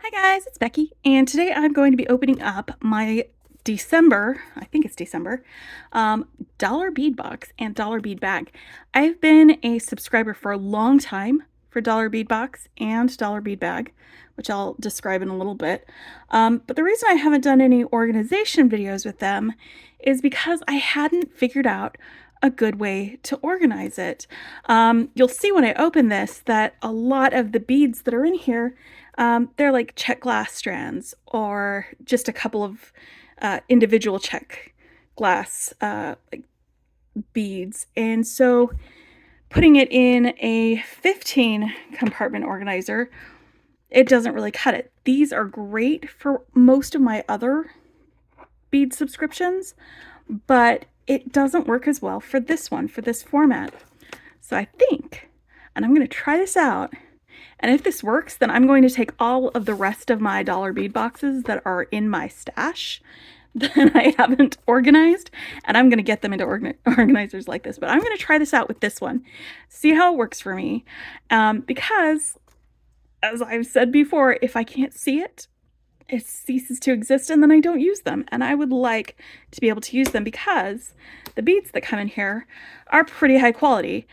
Hi guys, it's Becky, and today I'm going to be opening up my December, I think it's December, Dollar Bead Box and Dollar Bead Bag. I've been a subscriber for a long time for Dollar Bead Box and Dollar Bead Bag, which I'll describe in a little bit. But the reason I haven't done any organization videos with them is because I hadn't figured out a good way to organize it. You'll see when I open this that a lot of the beads that are in here, they're like Czech glass strands or just a couple of individual Czech glass like beads. And so putting it in a 15 compartment organizer, it doesn't really cut it. These are great for most of my other bead subscriptions, but it doesn't work as well for this one, for this format. So I think, and I'm going to try this out, and if this works, then I'm going to take all of the rest of my dollar bead boxes that are in my stash that I haven't organized, and I'm going to get them into organizers like this. But I'm going to try this out with this one, see how it works for me, because, as I've said before, if I can't see it, it ceases to exist and then I don't use them. And I would like to be able to use them because the beads that come in here are pretty high quality.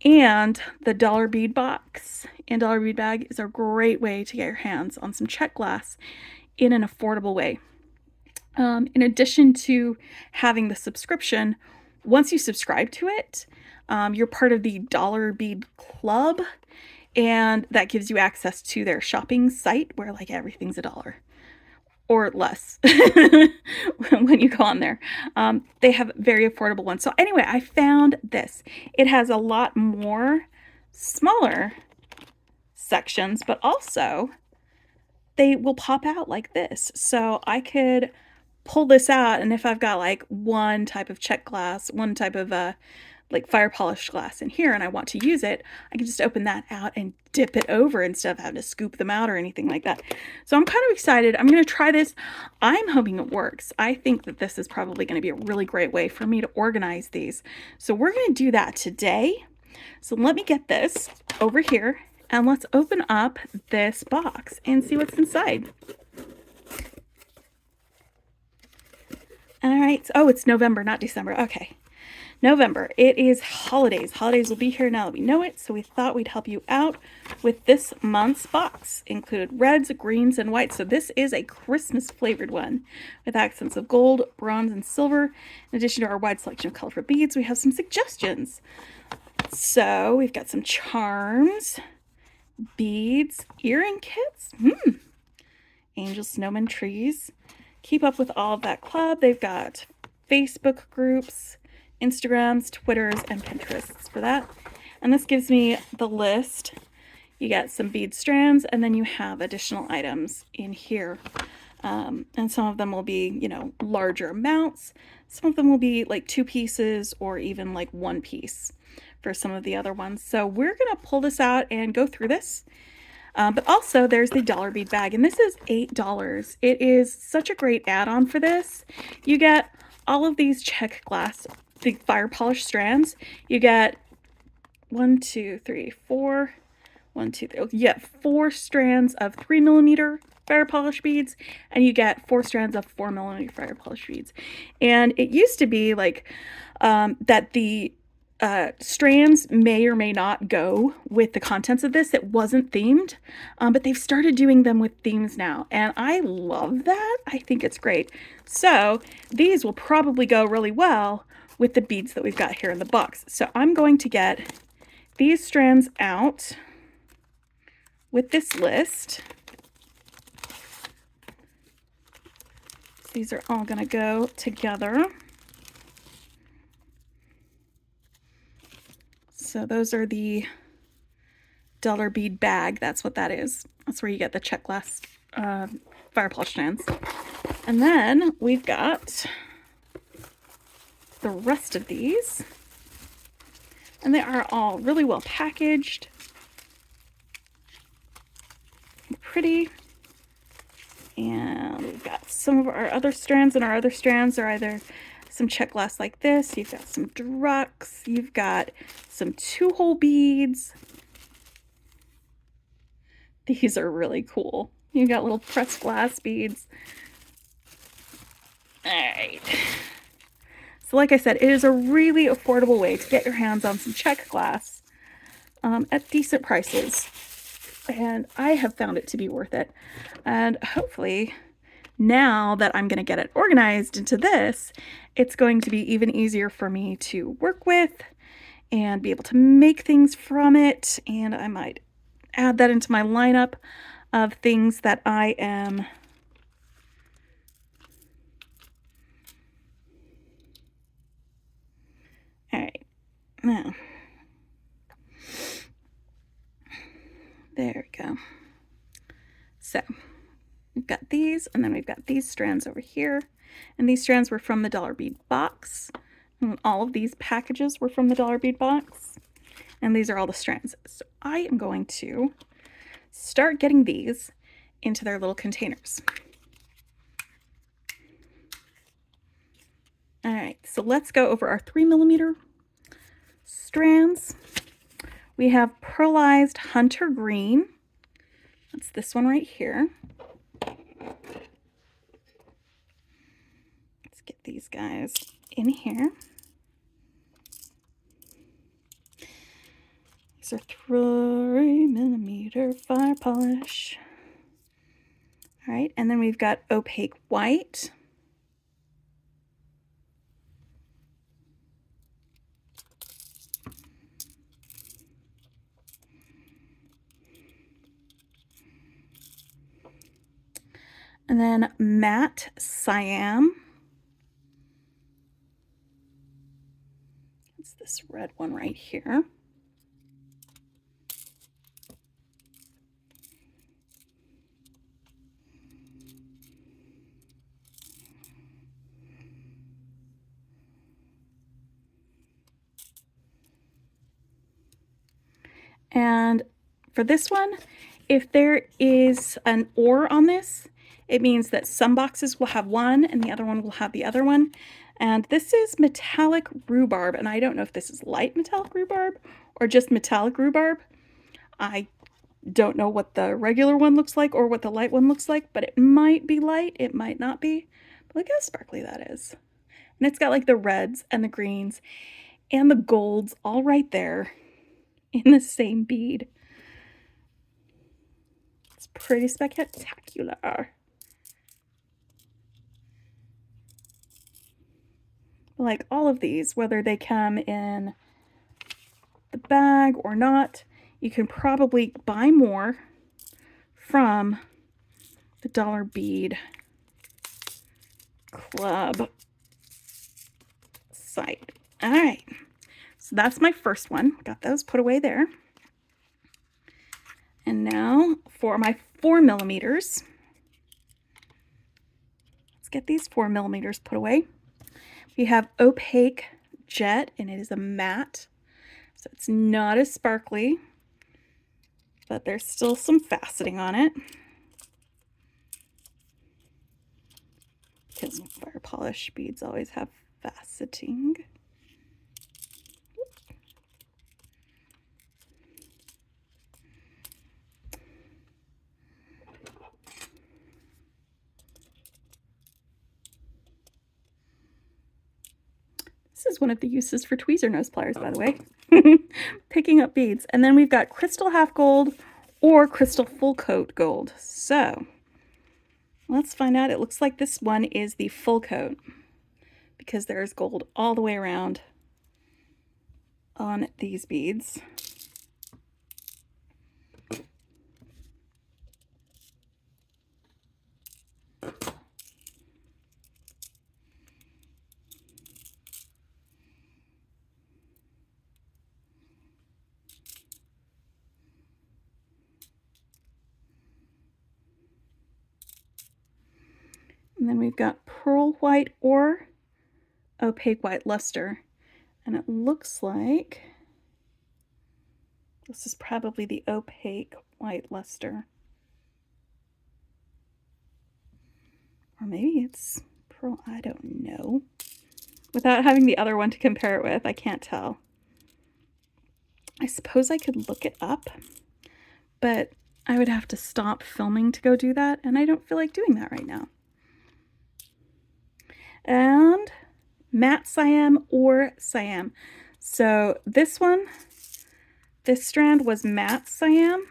And the Dollar Bead Box and Dollar Bead Bag is a great way to get your hands on some Czech glass in an affordable way. In addition to having the subscription, once you subscribe to it, you're part of the Dollar Bead Club, and that gives you access to their shopping site where like everything's $1 or less when you go on there. They have very affordable ones. So anyway, I found this. It has a lot more smaller sections, but also they will pop out like this. So I could pull this out, and if I've got like one type of Czech glass, one type of like fire polished glass in here and I want to use it, I can just open that out and dip it over instead of having to scoop them out or anything like that. So I'm kind of excited. I'm going to try this. I'm hoping it works. I think that this is probably going to be a really great way for me to organize these. So we're going to do that today. So let me get this over here and let's open up this box and see what's inside. All right. Oh, it's November, not December. Okay. November. It is holidays. Holidays will be here now that we know it, so we thought we'd help you out with this month's box. Included reds, greens, and whites. So this is a Christmas flavored one with accents of gold, bronze, and silver. In addition to our wide selection of colorful beads, we have some suggestions. So we've got some charms, beads, earring kits, angel, snowman, trees. Keep up with all of that club. They've got Facebook groups, Instagrams, Twitters, and Pinterests for that. And this gives me the list. You get some bead strands, and then you have additional items in here. And some of them will be, you know, larger amounts. Some of them will be like 2 pieces or even like 1 piece for some of the other ones. So we're going to pull this out and go through this. But also there's the Dollar Bead Bag, and this is $8. It is such a great add-on for this. You get all of these Czech glass, the fire polished strands. You get 1, 2, 3, 4, 1, 2, 3. You get 4 strands of 3mm fire polished beads, and you get 4 strands of 4mm fire polished beads. And it used to be like that the strands may or may not go with the contents of this. It wasn't themed, but they've started doing them with themes now, and I love that. I think it's great. So these will probably go really well with the beads that we've got here in the box. So I'm going to get these strands out with this list. These are all going to go together. So those are the Dollar Bead Bag. That's what that is. That's where you get the Czech glass fire polish strands. And then we've got the rest of these. And they are all really well packaged. Pretty. And we've got some of our other strands, and our other strands are either some Czech glass like this. You've got some drucks. You've got some 2-hole beads. These are really cool. You got little pressed glass beads. All right. So like I said, it is a really affordable way to get your hands on some Czech glass at decent prices. And I have found it to be worth it. And hopefully now that I'm going to get it organized into this, it's going to be even easier for me to work with and be able to make things from it. And I might add that into my lineup of things that I am all right. Now, there we go. So we've got these, and then we've got these strands over here. And these strands were from the Dollar Bead Box. And all of these packages were from the Dollar Bead Box. And these are all the strands. So I am going to start getting these into their little containers. All right, so let's go over our 3mm strands. We have Pearlized Hunter Green. That's this one right here. Let's get these guys in here. These are 3mm fire polish. All right, and then we've got Opaque White. And then Matte Siam. It's this red one right here. And for this one, if there is an or on this, it means that some boxes will have one and the other one will have the other one. And this is metallic rhubarb, and I don't know if this is light metallic rhubarb or just metallic rhubarb. I don't know what the regular one looks like or what the light one looks like, but it might be light, it might not be. But look how sparkly that is. And it's got like the reds and the greens and the golds all right there in the same bead. It's pretty spectacular. Like all of these, whether they come in the bag or not, you can probably buy more from the Dollar Bead Club site. All right, so that's my first one. Got those put away there. And now for my 4mm. Let's get these 4mm put away. We have Opaque Jet, and it is a matte, so it's not as sparkly, but there's still some faceting on it. Because fire polish beads always have faceting. This is one of the uses for tweezer nose pliers, by the way. Picking up beads. And then we've got crystal half gold or crystal full coat gold. So let's find out. It looks like this one is the full coat because there's gold all the way around on these beads. And then we've got pearl white or opaque white luster. And it looks like this is probably the opaque white luster. Or maybe it's pearl, I don't know. Without having the other one to compare it with, I can't tell. I suppose I could look it up, but I would have to stop filming to go do that, and I don't feel like doing that right now. And matte cyan or cyan. So this one, this strand was matte cyan,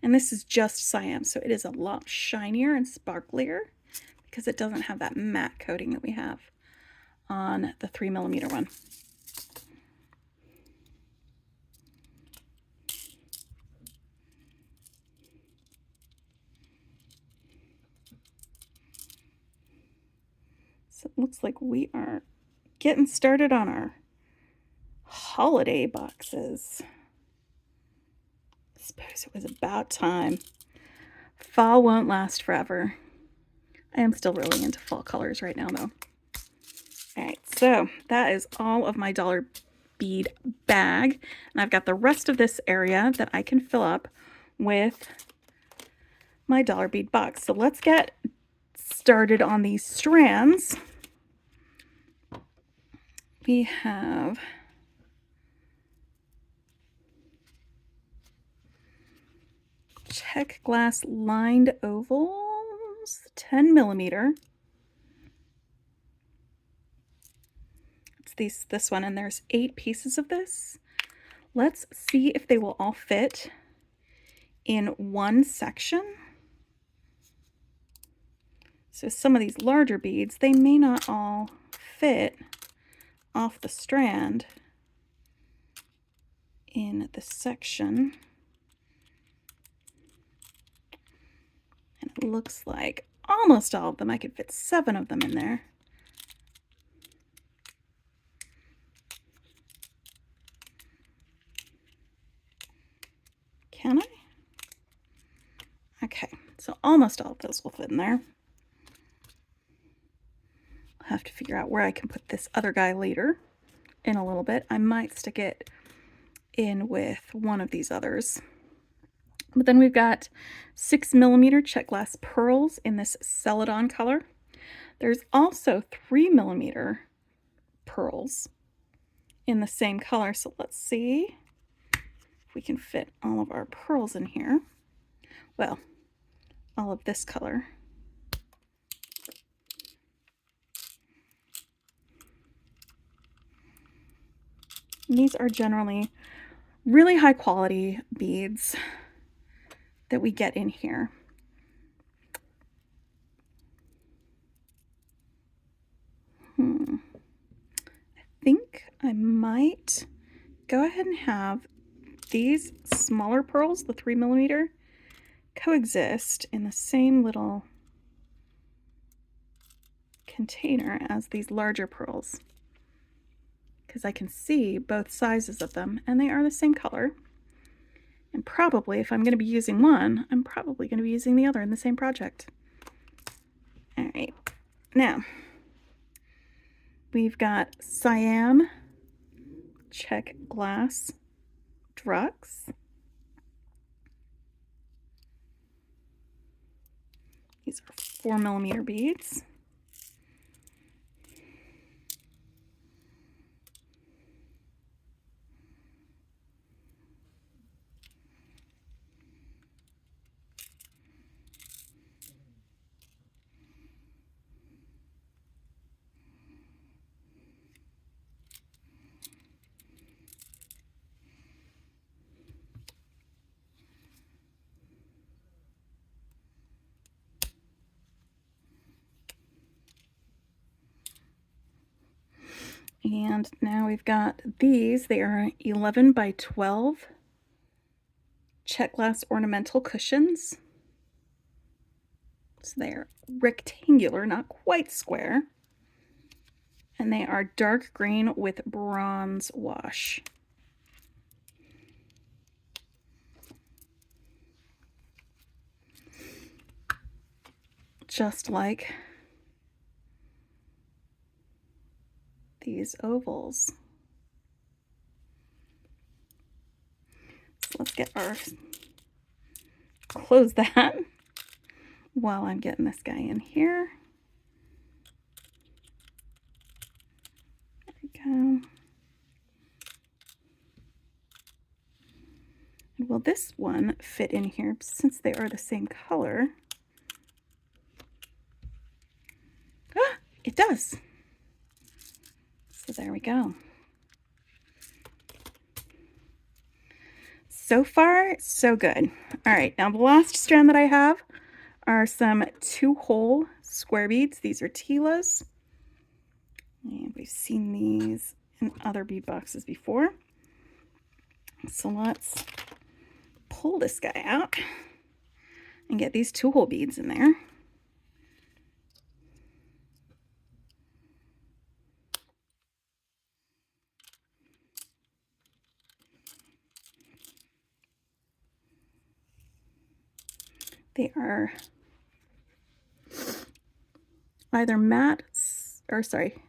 and this is just cyan, so it is a lot shinier and sparklier because it doesn't have that matte coating that we have on the 3mm one. So it looks like we are getting started on our holiday boxes. I suppose it was about time. Fall won't last forever. I am still really into fall colors right now, though. Alright, so that is all of my Dollar Bead bag. And I've got the rest of this area that I can fill up with my Dollar Bead box. So let's get started on these strands. We have Czech glass lined ovals, 10mm. It's this one, and there's 8 pieces of this. Let's see if they will all fit in one section. So some of these larger beads, they may not all fit off the strand in the section. And it looks like almost all of them. I could fit 7 of them in there. Can I? Okay, so almost all of those will fit in there. I'll have to figure out where I can put this other guy later in a little bit. I might stick it in with one of these others. But then we've got 6mm Czech glass pearls in this Celadon color. There's also 3mm pearls in the same color. So let's see if we can fit all of our pearls in here. Well, all of this color. And these are generally really high quality beads that we get in here. I think I might go ahead and have these smaller pearls, the 3mm, coexist in the same little container as these larger pearls, because I can see both sizes of them and they are the same color. And probably if I'm going to be using one, I'm probably going to be using the other in the same project. All right, now we've got cyan Czech glass drugs. These are 4mm beads. And now we've got these. They are 11 by 12 Czech glass ornamental cushions. So they are rectangular, not quite square. And they are dark green with bronze wash. Just like these ovals. So let's get our, close that while I'm getting this guy in here. There we go. Will this one fit in here since they are the same color? Ah, it does. So there we go. So far, so good. All right, now the last strand that I have are some 2-hole square beads. These are Tilas. And we've seen these in other bead boxes before. So let's pull this guy out and get these 2-hole beads in there. They are either matte, or sorry,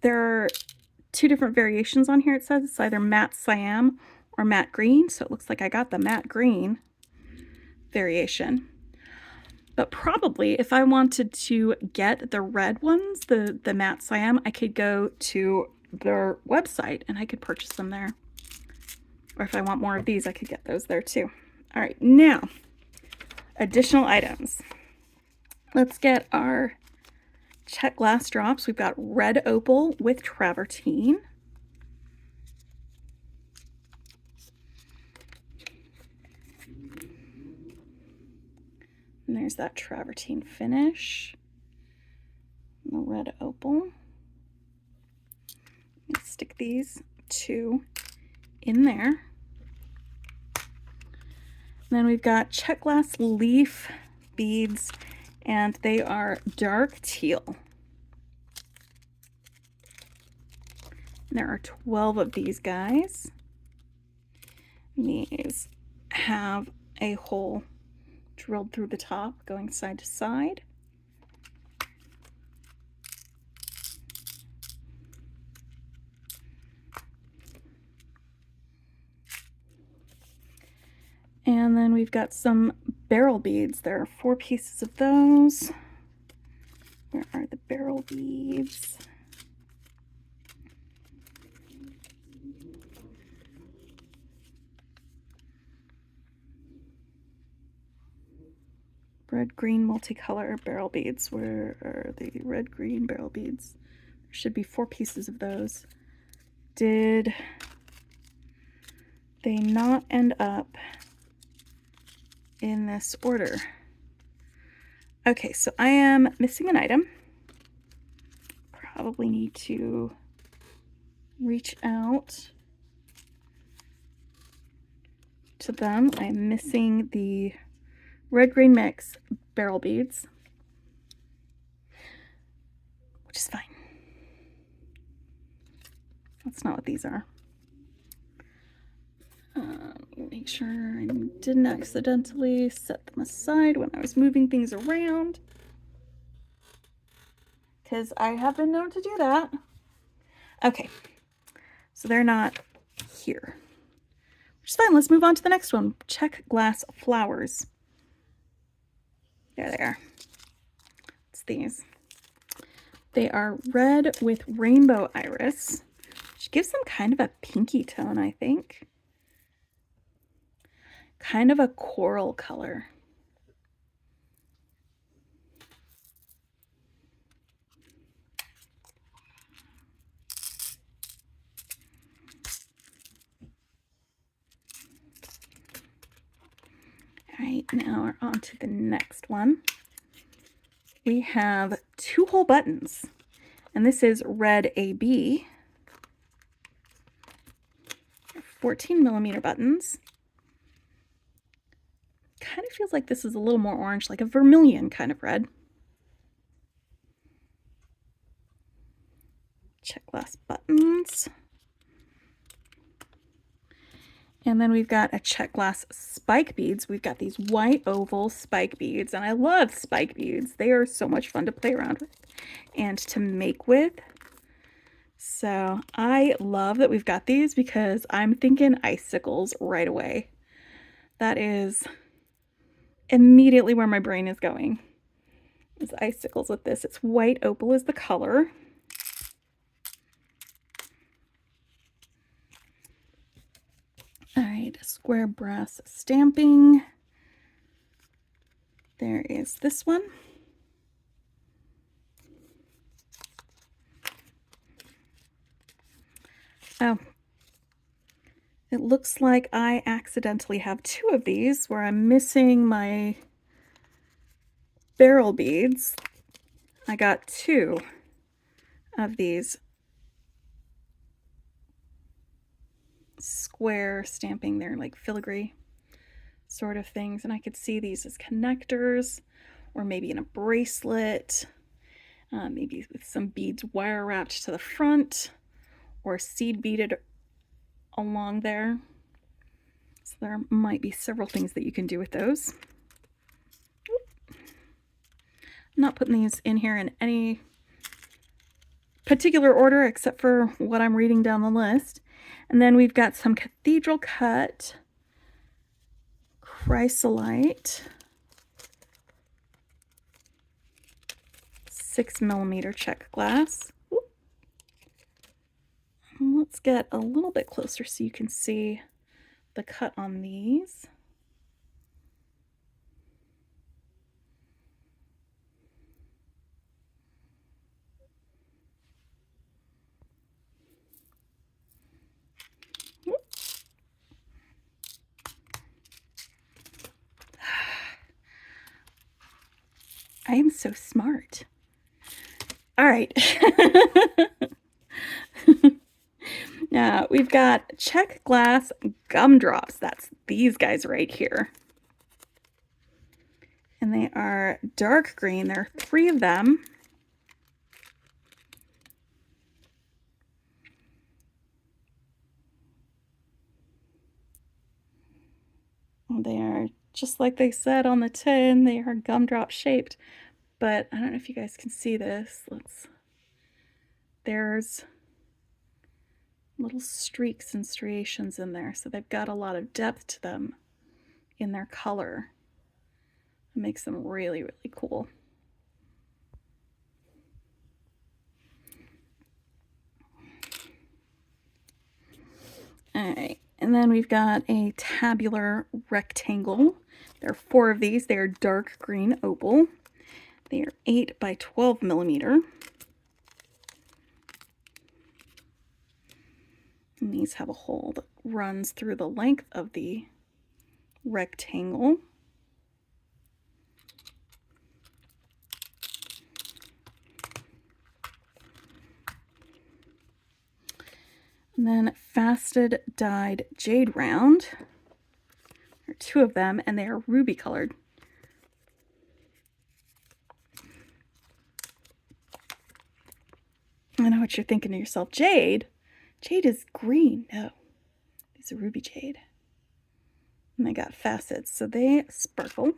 there are 2 different variations on here. It says it's either matte cyan or matte green, so it looks like I got the matte green variation. But probably if I wanted to get the red ones, the matte cyan, I could go to their website and I could purchase them there. Or if I want more of these, I could get those there too. All right, now, additional items. Let's get our Czech glass drops. We've got red opal with travertine. And there's that travertine finish. The red opal. Let's stick these 2 in there. And then we've got Czech glass leaf beads, and they are dark teal. And there are 12 of these guys. These have a hole drilled through the top going side to side. And then we've got some barrel beads. There are 4 pieces of those. Where are the barrel beads? Red, green, multicolor barrel beads. Where are the red, green barrel beads? There should be 4 pieces of those. Did they not end up in this order? Okay, so I am missing an item. Probably need to reach out to them. I'm missing the red-green mix barrel beads, which is fine. That's not what these are. Make sure I didn't accidentally set them aside when I was moving things around, because I have been known to do that. Okay, so they're not here, which is fine. Let's move on to the next one. Czech glass flowers. There they are. It's these. They are red with rainbow iris, which gives them kind of a pinky tone, I think. Kind of a coral color. All right, now we're on to the next one. We have 2-hole buttons, and this is red AB, 14mm buttons. Kind of feels like this is a little more orange, like a vermilion kind of red. Czech glass buttons. And then we've got a Czech glass spike beads. We've got these white oval spike beads, and I love spike beads. They are so much fun to play around with and to make with. So I love that we've got these because I'm thinking icicles right away. That is immediately where my brain is going, is icicles with this. It's white opal is the color. right, square brass stamping. There is this one. Oh, it looks like I accidentally have 2 of these where I'm missing my barrel beads. I got 2 of these square stamping. They're like filigree sort of things, and I could see these as connectors or maybe in a bracelet, maybe with some beads wire wrapped to the front or seed beaded along there. So there might be several things that you can do with those. I'm not putting these in here in any particular order except for what I'm reading down the list. And then we've got some Cathedral Cut Chrysolite 6mm Czech glass. Let's get a little bit closer so you can see the cut on these. I am so smart. All right. Now we've got Czech glass gumdrops. That's these guys right here. And they are dark green. There are 3 of them. They are just like they said on the tin, they are gumdrop shaped. But I don't know if you guys can see this. There's little streaks and striations in there, so they've got a lot of depth to them in their color. It makes them really, really cool. All right, and then we've got a tabular rectangle. There are 4 of these. They are dark green opal. They are 8 by 12mm. And these have a hole that runs through the length of the rectangle. And then fasted dyed jade round. There are 2 of them, and they are ruby colored. I know what you're thinking to yourself, Jade? Jade is green. No, these are ruby jade. And they got facets, so they sparkle.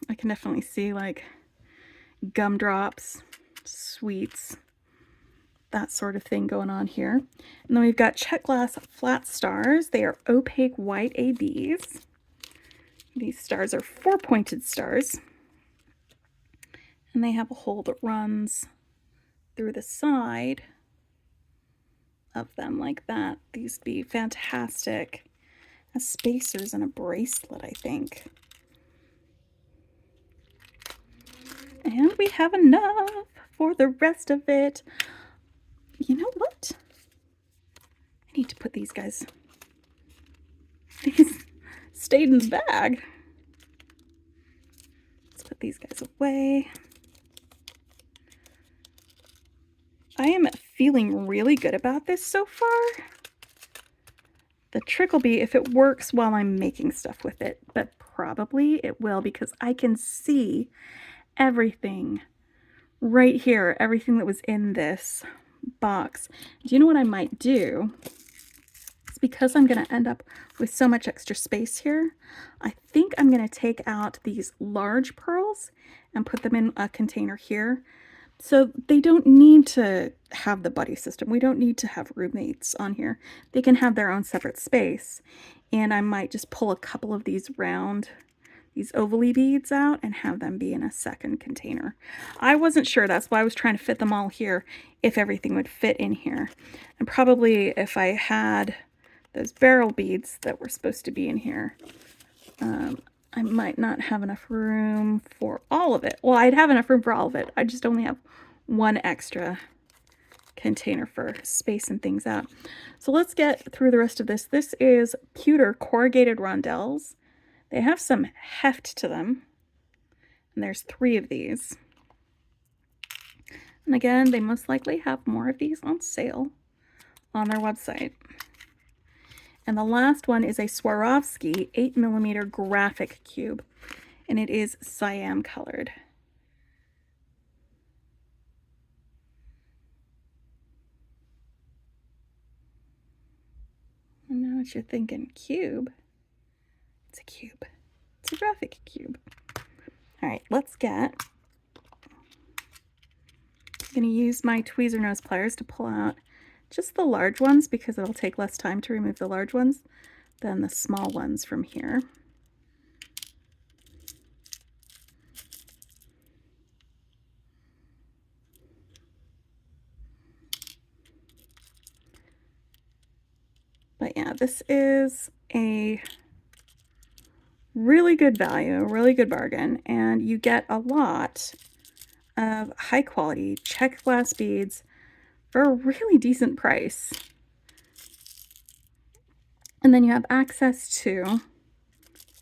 I can definitely see like gumdrops, sweets, that sort of thing going on here. And then we've got Czech glass flat stars. They are opaque white ABs. These stars are 4-pointed stars. And they have a hole that runs through the side of them like that. These would be fantastic as spacers in a bracelet, I think. And we have enough for the rest of it. You know what? I need to put these guys, these stayed in the bag. Let's put these guys away. I am feeling really good about this so far. The trick will be if it works while I'm making stuff with it, but probably it will because I can see everything right here, everything that was in this box. Do you know what I might do? It's because I'm going to end up with so much extra space here. I think I'm going to take out these large pearls and put them in a container here. So they don't need to have the buddy system. We don't need to have roommates on here. They can have their own separate space. And I might just pull a couple of these round, these ovally beads out and have them be in a second container. I wasn't sure. That's why I was trying to fit them all here, if everything would fit in here. And probably if I had those barrel beads that were supposed to be in here. I might not have enough room for all of it. Well, I'd have enough room for all of it. I just only have one extra container for spacing things out. So let's get through the rest of this. This is pewter corrugated rondelles. They have some heft to them. And there's 3 of these. And again, they most likely have more of these on sale on their website. And the last one is a Swarovski 8mm graphic cube, and it is cyan colored. I know what you're thinking, cube? It's a cube. It's a graphic cube. All right, let's get, I'm gonna use my tweezer nose pliers to pull out just the large ones because it'll take less time to remove the large ones than the small ones from here. But yeah, this is a really good value, really good bargain, and you get a lot of high quality Czech glass beads for a really decent price. And then you have access to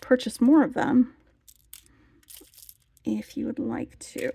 purchase more of them if you would like to.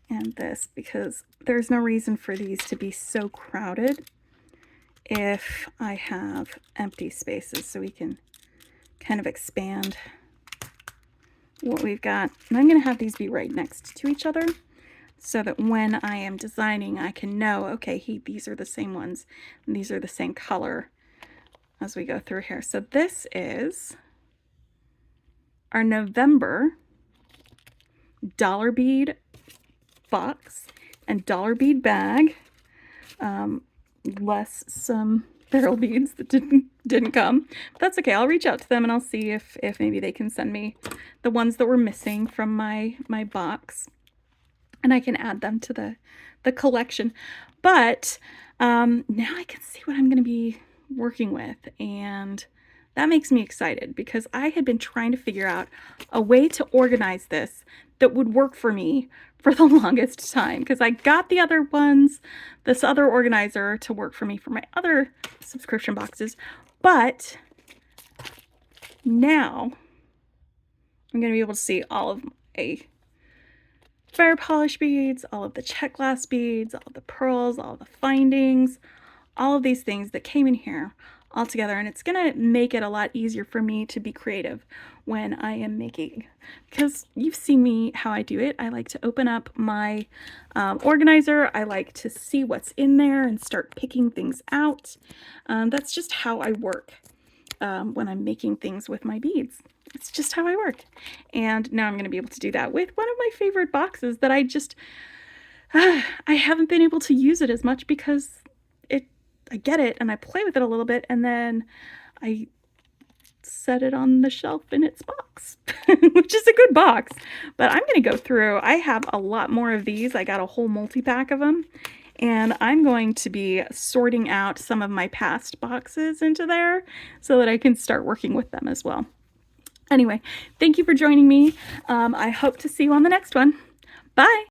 And this, because there's no reason for these to be so crowded if I have empty spaces, so we can kind of expand what we've got. And I'm going to have these be right next to each other so that when I am designing, I can know, okay, these are the same ones and these are the same color as we go through here. So this is our November Dollar Bead Box and Dollar Bead Bag, less some barrel beads that didn't come. But that's okay. I'll reach out to them and I'll see if maybe they can send me the ones that were missing from my box, and I can add them to the collection. But now I can see what I'm going to be working with, and that makes me excited because I had been trying to figure out a way to organize this that would work for me for the longest time, because I got the other ones, this other organizer to work for me for my other subscription boxes, but now I'm going to be able to see all of my fire polish beads, all of the Czech glass beads, all of the pearls, all of the findings, all of these things that came in here all together, and it's gonna make it a lot easier for me to be creative when I am making, because you've seen me how I do it. I like to open up my organizer. I like to see what's in there and start picking things out. That's just how I work when I'm making things with my beads. It's just how I work. And now I'm going to be able to do that with one of my favorite boxes that I just, I haven't been able to use it as much because I get it and I play with it a little bit and then I set it on the shelf in its box, which is a good box. But I'm going to go through, I have a lot more of these. I got a whole multi-pack of them. And I'm going to be sorting out some of my past boxes into there so that I can start working with them as well. Anyway, thank you for joining me. I hope to see you on the next one. Bye!